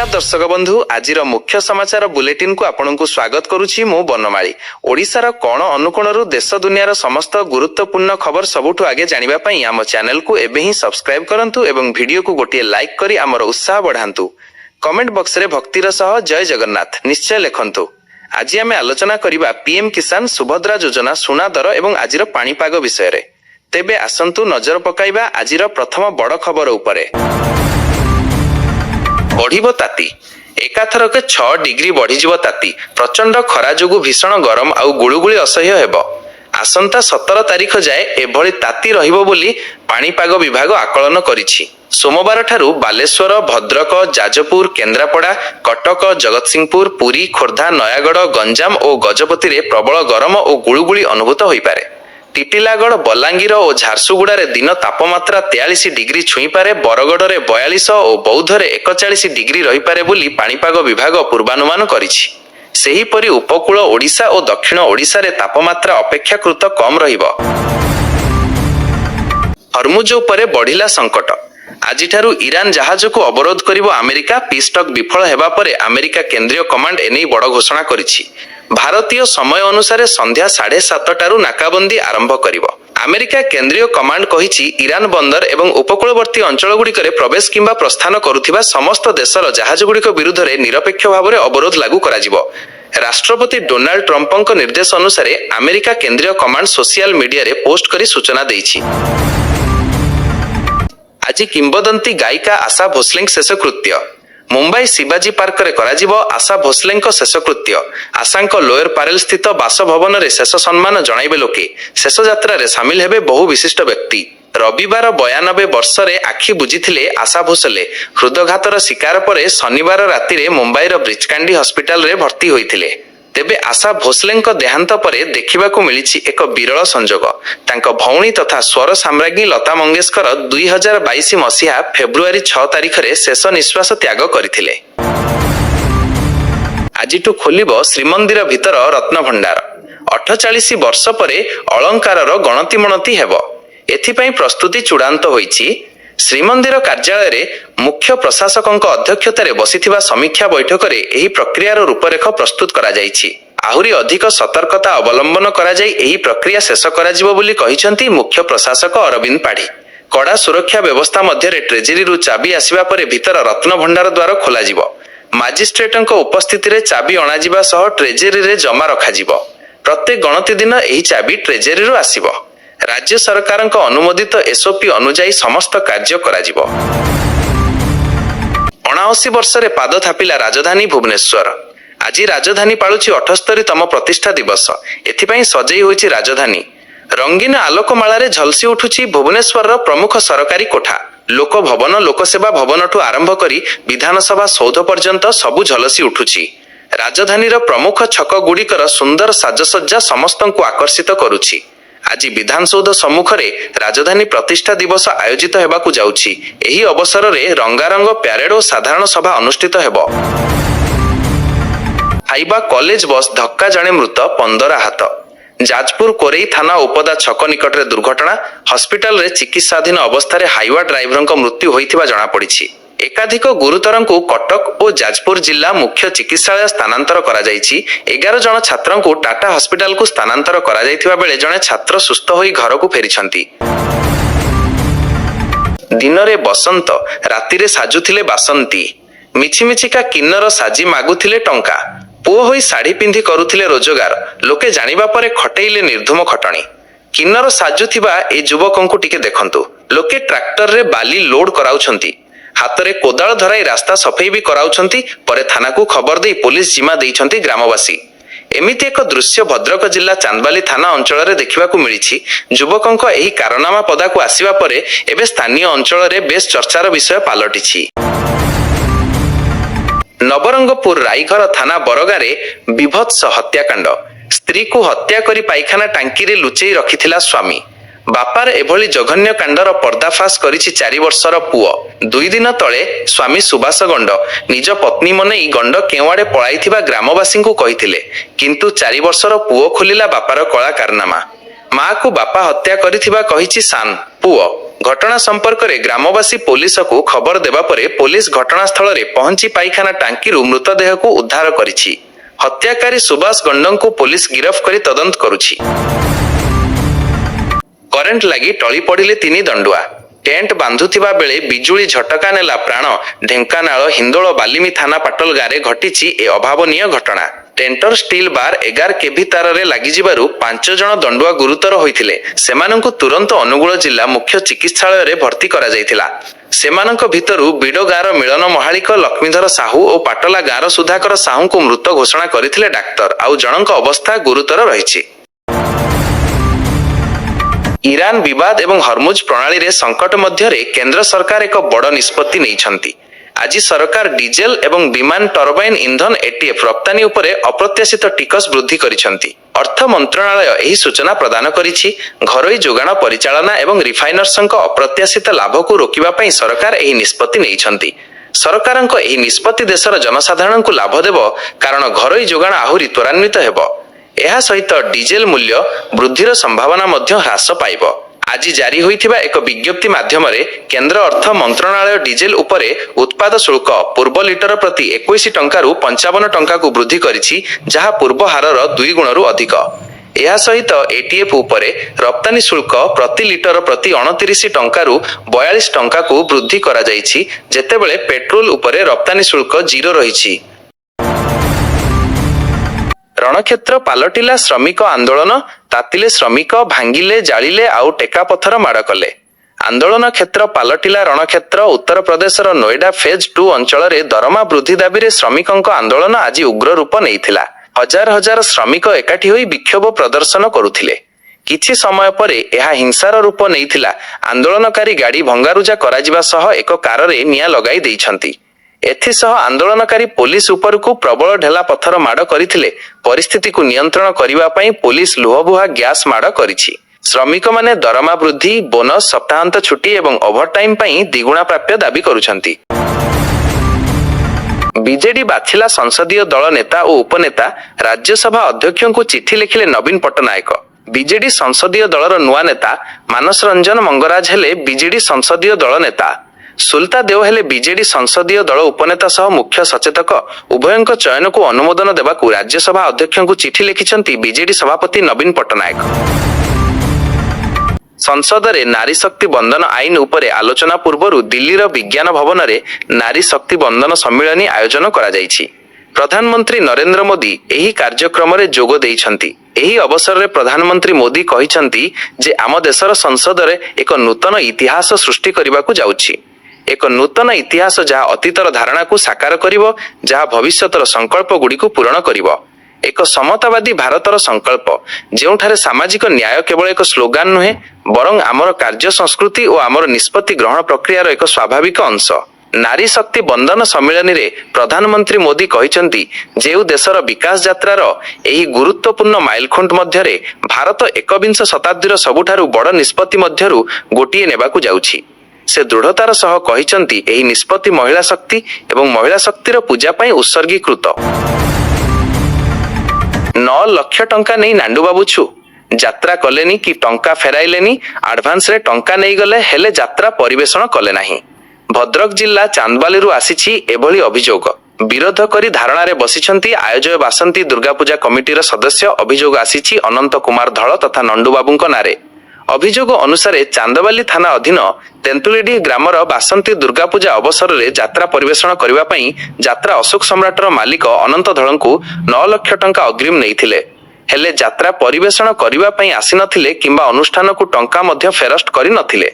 नमस्कार दर्शक बंधु आज मुख्य समाचार बुलेटिन को आपनको स्वागत करुछि मु बनमाली। ओडिशार कोण अनुकोणरू देश दुनियार समस्त गुरुत्वपूर्ण खबर सबुठु आगे जानिबा पई आम चैनल को एबे ही सब्सक्राइब करंतु एवं वीडियो को गोटिए लाइक करी आमर उत्साह बढ़ांतु। कमेंट बॉक्स रे भक्तिर सह जय जगन्नाथ निश्चय लिखंतु। आज आमे आलोचना करिबा पीएम किसान सुभद्रा योजना सुना दर एवं आजिर पाणीपाग विषय रे। तेबे आसंतु नजर पकाइबा आजिर प्रथम बड़ खबर उपरे। बढ़िबो ताती एकाथरके 6 डिग्री बढ़ीजिबो ताती। प्रचंड खरा जोगु भीषण गरम आउ गुळुगुळी असह्य हेबो। आसंता 17 तारिख जाए एभଳି ताती रहिबो बोली पाणीपाग विभाग आकलन करिछि। सोमवार ठारू बालेश्वर, भद्रक, जाजपुर, केन्द्रापड़ा, कटक, जगतसिंहपुर, पुरी, खोर्धा, नयागढ़, गंजाम और गजपति रे प्रबल गरम और गुळुगुळी अनुभूत होई पारे। टिटिलागढ़, बलांगीर और झारसुगुड़ा रे दिन तापमात्रा 43 डिग्री छुई पारे। बरगढ़ रे 42 और बौद्ध रे 41 डिग्री रही पारे बोली पाणीपाग विभाग पूर्वानुमान करिछि। सेहीपरि उपकूल ओडिशा और दक्षिण ओडिशा रे तापमात्रा अपेक्षाकृत कम रहिबो। हरमुज उपरे बढ़िला संकट। आजिठारू ईरान जहाज को अवरोध करिबो अमेरिका। पीसटक विफल हेबा परे अमेरिका केंद्रीय कमांड एने बड़ घोषणा करिछि। भारतीय समय अनुसार संध्या 7:30 नाकाबंदी आरंभ करिबो। अमेरिका केंद्रीय कमांड कहिछि ईरान बंदर एवं उपकूलवर्ती अंचल गुड़िकरे प्रवेश किंबा प्रस्थान करुथिबा समस्त देशर जहाज गुड़िक विरुद्ध रे निरपेक्ष भावरे अवरोध लागू कराजिबो। राष्ट्रपति डोनाल्ड ट्रम्पଙ୍କ निर्देश अनुसार अमेरिका केंद्रीय कमांड सोशल मीडिया रे पोस्ट करी सूचना दैछि। आज किंबदंती गायिका आशा भोसलेଙ୍କ शेषकृत्य। मुंबई शिवाजी पार्क रे कराजिबो आशा भोसलेଙ୍କ शेषकृत्य। आशाଙ୍କ लोयर पारेल स्थित बासभवन रे शेष सम्मान जणाइबे लोके। शेष यात्रा रे शामिल हेबे बहु विशिष्ट व्यक्ति। रविवार 92 वर्ष रे आखि बुझिथिले आशा भोसले। हृदघातर शिकार परे शनिवार राति रे मुंबईर ब्रिचकांडी हॉस्पिटल रे भर्ती होइथिले। तेबे आशा भोसलेଙ୍କ देहांत परे देखिबाकू मिलिछि एक विरल संजोग। तांको भौणी तथा स्वर साम्राज्ञी लता मंगेशकर 2022 मसीहा फेब्रुआरी 6 तारिख रे शेष निश्वास त्याग करथिले। आजिटु खोलिबो श्रीमंदिर भितर रत्न भंडार। 48 वर्ष परे अलंकारर गणति मणति हेबो। एथिपई प्रस्तुति चूड़ांत होईछि। श्रीमंदिर कार्यालय रे मुख्य प्रशासकଙ୍କ अध्यक्षतारे बसिथिबा समीक्षा बैठक रे एही प्रक्रियार रूपरेख प्रस्तुत करा जाईछि। आहुरी अधिक सतर्कता अवलंबन करा जाई एही प्रक्रिया शेष कराजिबो बोली कहिसंती मुख्य प्रशासक अरविंद पाढ़ी। कड़ा सुरक्षा व्यवस्था मध्य रे ट्रेजरी रु चाबी आसीबा परे भितर रत्न भंडार द्वार खोलाजिबो। मजिस्ट्रेटଙ୍କ उपस्थिति रे चाबी अणाजिबा सह ट्रेजरी रे जमा रखाजिबो। प्रत्येक गणति दिन एही चाबी ट्रेजरी रु आसीबो। राज्य सरकारଙ୍କ अनुमोदित एसओपी अनुଯାयी समस्त कार्य कराजिबो। 79 वर्ष रे पाद थापिला राजधानी भुवनेश्वर। आज राजधानी पाळुछि 78तम प्रतिष्ठा दिवस। एथिपई सजई होइछि राजधानी। रंगीन आलोकमाला रे झलसी उठुछि भुवनेश्वर रो प्रमुख सरकारी कोठा। लोक भवन, लोकसेवा भवन ठु आरंभ करी विधानसभा सौध पर्यंत सबु झलसी उठुछि। राजधानी रो प्रमुख छक गुड़िकर सुंदर साजसज्जा समस्तंकु आकर्षित करुछि। आज विधानसौध सम्मुख रे राजधानी प्रतिष्ठा दिवस आयोजित हेबाकू जाउछि। एही अवसर रे रंगारंग प्यारेड और साधारण सभा अनुष्ठित हेबो। हाइबा कॉलेज बस धक्का जणे मृत 15 आहत। जाजपुर कोरेई थाना उपदा छक निकट रे दुर्घटना। हॉस्पिटल रे चिकित्साधीन अवस्था रे हाइवा ड्राइवरଙ୍କ मृत्यु होइथिबा जणा पड़िछि। एकाधिक गुरुतरଙ୍କୁ कटक और जाजपुर जिला मुख्य चिकित्सालय स्थानांतर करा जाइछि। 11 जण छात्रଙ୍କୁ टाटा हॉस्पिटल को स्थानांतर करा जाइथिबा बेले जणे छात्र सुस्थ होई घर को फेरिछंती। दिन रे बसंत, राति रे साजुथिले बासंती। मिछिमिछिका किन्नर साजी मागुथिले टंका। पुओ होई साड़ी पिंधि करुथिले रोजगार। लोके जानिबा परे खटेइले निर्धुम खटणी। किन्नर साजुथिबा ए युवकଙ୍କୁ टिके देखंतु। लोके ट्रैक्टर रे बाली लोड कराउछंती। हाथ में कोदाल धराई रास्ता सफाई भी कराउछंती। परे थाना को खबर दे पुलिस जिम्मा देइछंती ग्रामवासी। एमिति एक दृश्य भद्रक जिला चांदबाली थाना अंचल रे देखिबाकू मिलिछि। युवकଙ୍କ एही कारनामा पदा को आसीबा परे एबे स्थानीय अंचल रे बेस चर्चार विषय पालटिछि। नवरंगपुर राईघर थाना बरगारे विभत्स हत्याकांड। स्त्री को हत्या करी पाइखाना टांकी रे लुचेई रखिथिला स्वामी। बापार एभली जघन्य कांडर पर्दाफाश करिछि 4 वर्षर पुओ। 2 दिन तले स्वामी सुभाष गंड निज पत्नी मनेई गंड केवाड़े पळाइथिबा ग्रामवासी को कहिथिले, किंतु 4 वर्षर पुओ खोलिला बापार कला कारनामा। माँ को बापा हत्या करिथिबा कहिछि सान पुओ। घटना संपर्क में ग्रामवासी पुलिस को खबर देवा परे पुलिस घटनास्थल में पहुंची पाइखाना टांकी मृतदेह को उद्धार करिछि। हत्याकारी सुभाष गंड को पुलिस गिरफ्त कर तदंत करुछि। करेंट लगी टली पड़िले 3 दंडुआ। टेंट बांधुथिबा बेले बिजुली झटका नेला प्राण। ढेंकानाल हिंदोल बालिमी थाना पाटल गारे घटिछि ए अभावनीय घटना। टेंटर स्टील बार 11 केवी तार लगी 5 जन दंडुआ गुरुतर होइथिले। सेमानंकु तुरंत अनुगुल जिला मुख्य चिकित्सालय रे भर्ती करा जायथिला। सेमानंक भितरु बिडो गार मिलन महालिक लक्ष्मीधर साहू और पाटला गार सुधाकर साहू को मृत घोषणा करथिले डाक्टर। आउ जनक अवस्था गुरुतर रहिछि। ईरान विवाद एवं हरमुज प्रणाली रे संकट मध्य केंद्र सरकार एक बड़ निष्पत्ति नैछंती। आज सरकार डीजेल एवं विमान टर्बाइन इंधन एटीएफ रप्तानी उपरे अप्रत्याशित टिकस वृद्धि करिसंती। अर्थ मंत्रालय एही सूचना प्रदान करिछि। घरोई जोगाण परिचालना एवं रिफाइनर्संक अप्रत्याशित लाभ को रोकिबा पई सरकार एही निष्पत्ति नैछंती। सरकारंक एही निष्पत्ति देशर जनसाधारण को लाभ देबो, कारण घरोई जोगाण आहुरी त्वरान्वित हेबो। एहा सहित डीजेल मूल्य वृद्धिर संभावना मध्य ह्रास पाइब। आज जारी होइथिबा एक विज्ञप्ति माध्यम केंद्र अर्थ मंत्रालय डीजेल उपरे उत्पाद शुल्क पूर्व लिटर प्रति 21 टंकारु 55 टंका को वृद्धि करिछि, जहा पूर्व हारर 2 गुणरु अधिक। एहा सहित एटीएफ उपरे रप्तानी शुल्क प्रति लिटर प्रति 29 टंकारु 42 टंका को वृद्धि करा जाइछि, जेतेबेले पेट्रोल उपरे रप्तानी शुल्क 0 रहिछि। रणक्षेत्र पालटिला श्रमिक आंदोलन। तातिले श्रमिक, भांगिले, जालिले आउ टेका पथर माड़ कले। आंदोलन क्षेत्र पालटिला रणक्षेत्र। उत्तर प्रदेशर नोएडा फेज 2 अंचल रे दरमा वृद्धि दाबी रे श्रमिकंक आंदोलन आज उग्र रूप नैथिला। हजार हजार श्रमिक एकाठी होई विक्षोभ प्रदर्शन करुथिले। किछि समय परे एहा हिंसार रूप नैथिला। आंदोलनकारी गाड़ी भंगारुजा कराजिबा सह एक कार रे निया लगाई दैछंती। एथिसह आंदोलनकारी पुलिस उपरकू प्रबल ढेला पत्थर माड़ करथिले। परिस्थिति को नियंत्रण करिबा पई पुलिस लुहबुहा गैस माड़ करिछि। श्रमिक माने दरमा वृद्धि, बोनस, सप्ताहांत छुट्टी एवं ओभरटाइम पई द्विगुणा प्राप्य दाबी करुछंती। बीजेडी बाछिला संसदीय दल नेता और उपनेता। राज्यसभा अध्यक्ष को चिठी लिखिले नवीन पट्टनायक। बीजेडी संसदीय दलर नुआ नेता मानस रंजन मंगराज हेले बीजेडी संसदीय दल नेता। सुल्ता देव हेले बीजेडी संसदीय दल उपनेता सह मुख्य सचेतक। उभयंक चयन को अनुमोदन देवाकू राज्यसभा अध्यक्ष को चिठी लिखिछंती बीजेडी सभापति नवीन पट्टनायक। संसद रे नारी शक्ति बंधन आईन उपरे आलोचना पूर्व दिल्लीर विज्ञान भवन रे नारी शक्ति बंधन सम्मेलन आयोजन करा जायछि। प्रधानमंत्री नरेंद्र मोदी एही कार्यक्रम रे जोग देइछंती। एही अवसर रे प्रधानमंत्री मोदी कहिछंती जे आम देशर संसद रे एक नूतन इतिहास सृष्टि करबाकू जाउछि। एक नूतन इतिहास जहाँ अतीतर धारणा को साकार करिवो, जहाँ भविष्यतर संकल्प गुड़ी को पूरण करिवो। एक समतावादी भारतर संकल्प, जेउठारे सामाजिक न्याय केवल एक स्लोगान नुहे, बरं आमर कार्य संस्कृति और आमर निष्पत्ति ग्रहण प्रक्रियार एक स्वाभाविक अंश। नारी शक्ति बंधन सम्मेलन रे प्रधानमंत्री मोदी कहिसंती जेउ देशर विकास यात्रार एही गुरुत्वपूर्ण माइलखुंट मध्यरे भारत 21 शताब्दीर सबुठारु बड़ निष्पत्ति मध्यरु गोटिए नेबाकू जाउछि। से दृढ़तार सह कहिसंती एही निष्पत्ति महिला शक्ति एवं महिला शक्तिर पूजा पई उत्सर्गीकृत। 9 लाख टंका नहीं नांडू बाबू छु यात्रा कलेनी कि टंका फेराइलेनी। एडवांस रे टंका नहीं गले हेले यात्रा परिवेषण कले नाही। भद्रक जिल्ला चांदबाली आसीछि एभली अभियोग। विरोध करी धारणा रे बसिछंती आयोजक बासंती दुर्गा पूजा कमिटीर सदस्य। अभियोग आसीछि अनंत कुमार धळ तथा नंडू बाबूंक नारे। अभियोग अनुसार चांदबाली थाना अधीन तेंतुलीडी ग्रामर बासंती दुर्गा पूजा अवसर रे यात्रा परिवेषण करिबा पई यात्रा अशोक सम्राटर मालिक अनंत धळंकु 9 लाख टंका अग्रिम नेइथिले। हेले यात्रा परिवेषण करिबा पई आसी नथिले किंबा अनुष्ठान को टंका मध्य फेरस्ट करि नथिले।